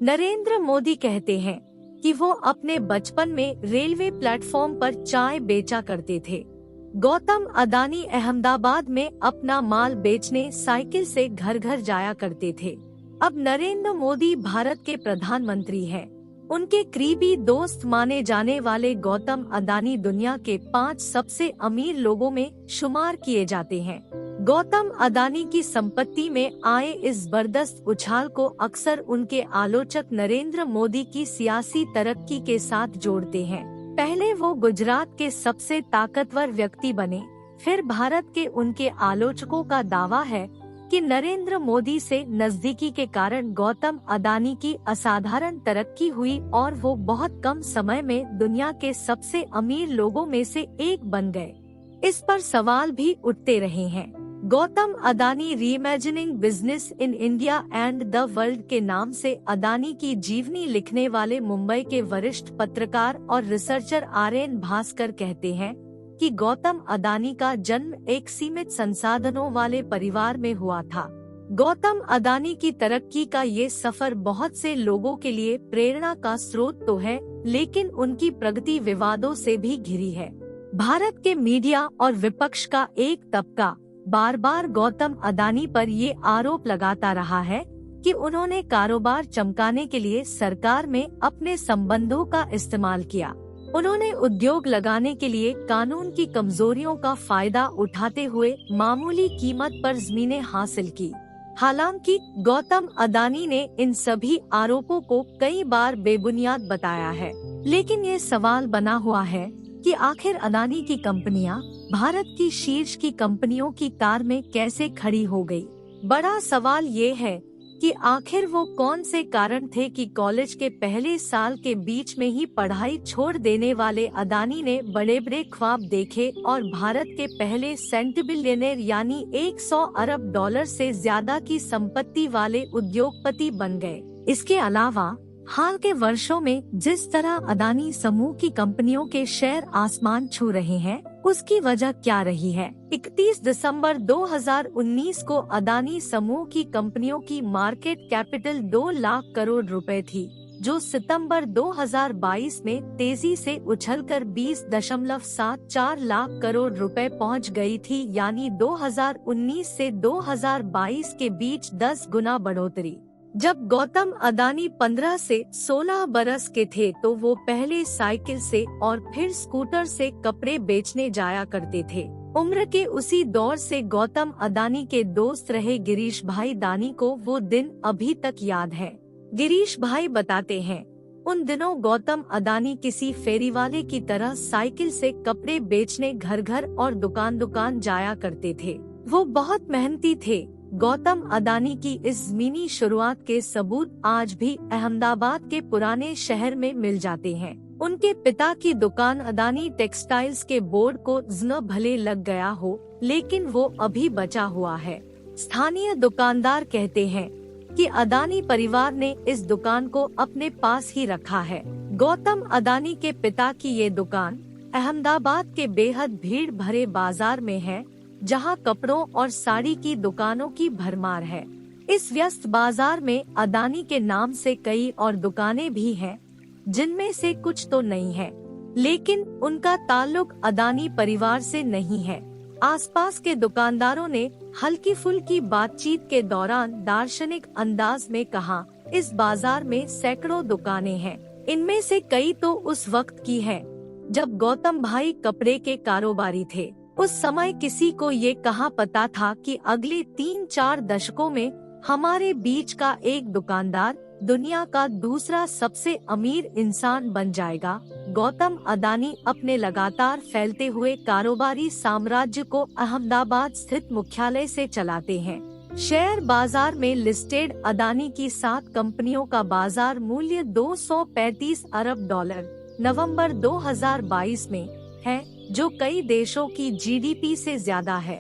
नरेंद्र मोदी कहते हैं कि वो अपने बचपन में रेलवे प्लेटफॉर्म पर चाय बेचा करते थे। गौतम अदानी अहमदाबाद में अपना माल बेचने साइकिल से घर घर जाया करते थे। अब नरेंद्र मोदी भारत के प्रधानमंत्री हैं। उनके करीबी दोस्त माने जाने वाले गौतम अदानी दुनिया के 5 सबसे अमीर लोगों में शुमार किए जाते हैं। गौतम अदानी की संपत्ति में आए इस जबरदस्त उछाल को अक्सर उनके आलोचक नरेंद्र मोदी की सियासी तरक्की के साथ जोड़ते हैं। पहले वो गुजरात के सबसे ताकतवर व्यक्ति बने, फिर भारत के उनके आलोचकों का दावा है कि नरेंद्र मोदी से नजदीकी के कारण गौतम अदानी की असाधारण तरक्की हुई और वो बहुत कम समय में दुनिया के सबसे अमीर लोगों में से एक बन गए। इस पर सवाल भी उठते रहे हैं। Gautam Adani reimagining business in India and the world के नाम से अदानी की जीवनी लिखने वाले मुंबई के वरिष्ठ पत्रकार और रिसर्चर आर.एन. भास्कर कहते हैं कि गौतम अदानी का जन्म एक सीमित संसाधनों वाले परिवार में हुआ था। गौतम अदानी की तरक्की का ये सफर बहुत से लोगों के लिए प्रेरणा का स्रोत तो है, लेकिन उनकी प्रगति विवादों से भी घिरी है। भारत के मीडिया और विपक्ष का एक तबका बार बार गौतम अदानी पर ये आरोप लगाता रहा है कि उन्होंने कारोबार चमकाने के लिए सरकार में अपने संबंधों का इस्तेमाल किया। उन्होंने उद्योग लगाने के लिए कानून की कमजोरियों का फायदा उठाते हुए मामूली कीमत पर जमीनें हासिल की। हालांकि गौतम अदानी ने इन सभी आरोपों को कई बार बेबुनियाद बताया है, लेकिन ये सवाल बना हुआ है कि आखिर अदानी की कंपनियां भारत की शीर्ष की कंपनियों की कार में कैसे खड़ी हो गई। बड़ा सवाल ये है कि आखिर वो कौन से कारण थे कि कॉलेज के पहले साल के बीच में ही पढ़ाई छोड़ देने वाले अदानी ने बड़े बड़े ख्वाब देखे और भारत के पहले सेंटिबिलियनेयर यानी 100 अरब डॉलर से ज्यादा की संपत्ति वाले उद्योगपति बन गए। इसके अलावा हाल के वर्षों में जिस तरह अदानी समूह की कंपनियों के शेयर आसमान छू रहे हैं, उसकी वजह क्या रही है? 31 दिसंबर 2019 को अदानी समूह की कंपनियों की मार्केट कैपिटल 2 लाख करोड़ रुपए थी, जो सितंबर 2022 में तेजी से उछलकर 20.74 लाख करोड़ रुपए पहुंच गई थी, यानी 2019 से 2022 के बीच 10 गुना बढ़ोतरी। जब गौतम अदानी 15 से 16 बरस के थे तो वो पहले साइकिल से और फिर स्कूटर से कपड़े बेचने जाया करते थे। उम्र के उसी दौर से गौतम अदानी के दोस्त रहे गिरीश भाई दानी को वो दिन अभी तक याद है। गिरीश भाई बताते हैं, उन दिनों गौतम अदानी किसी फेरी वाले की तरह साइकिल से कपड़े बेचने घर घर और दुकान दुकान जाया करते थे। वो बहुत मेहनती थे। गौतम अदानी की इस मिनी शुरुआत के सबूत आज भी अहमदाबाद के पुराने शहर में मिल जाते हैं। उनके पिता की दुकान अदानी टेक्सटाइल्स के बोर्ड को न भले लग गया हो, लेकिन वो अभी बचा हुआ है। स्थानीय दुकानदार कहते हैं कि अदानी परिवार ने इस दुकान को अपने पास ही रखा है। गौतम अदानी के पिता की ये दुकान अहमदाबाद के बेहद भीड़ भरे बाजार में है, जहां कपड़ों और साड़ी की दुकानों की भरमार है। इस व्यस्त बाजार में अदानी के नाम से कई और दुकानें भी हैं, जिनमें से कुछ तो नहीं है, लेकिन उनका ताल्लुक अदानी परिवार से नहीं है। आसपास के दुकानदारों ने हल्की फुल्की बातचीत के दौरान दार्शनिक अंदाज में कहा, इस बाजार में सैकड़ों दुकानें हैं, इनमें से कई तो उस वक्त की हैं, जब गौतम भाई कपड़े के कारोबारी थे। उस समय किसी को ये कहाँ पता था कि अगले 3-4 दशकों में हमारे बीच का एक दुकानदार दुनिया का दूसरा सबसे अमीर इंसान बन जाएगा। गौतम अदानी अपने लगातार फैलते हुए कारोबारी साम्राज्य को अहमदाबाद स्थित मुख्यालय से चलाते हैं। शेयर बाजार में लिस्टेड अदानी की 7 कंपनियों का बाजार मूल्य 235 अरब डॉलर नवंबर 2022 में है, जो कई देशों की जीडीपी से ज्यादा है।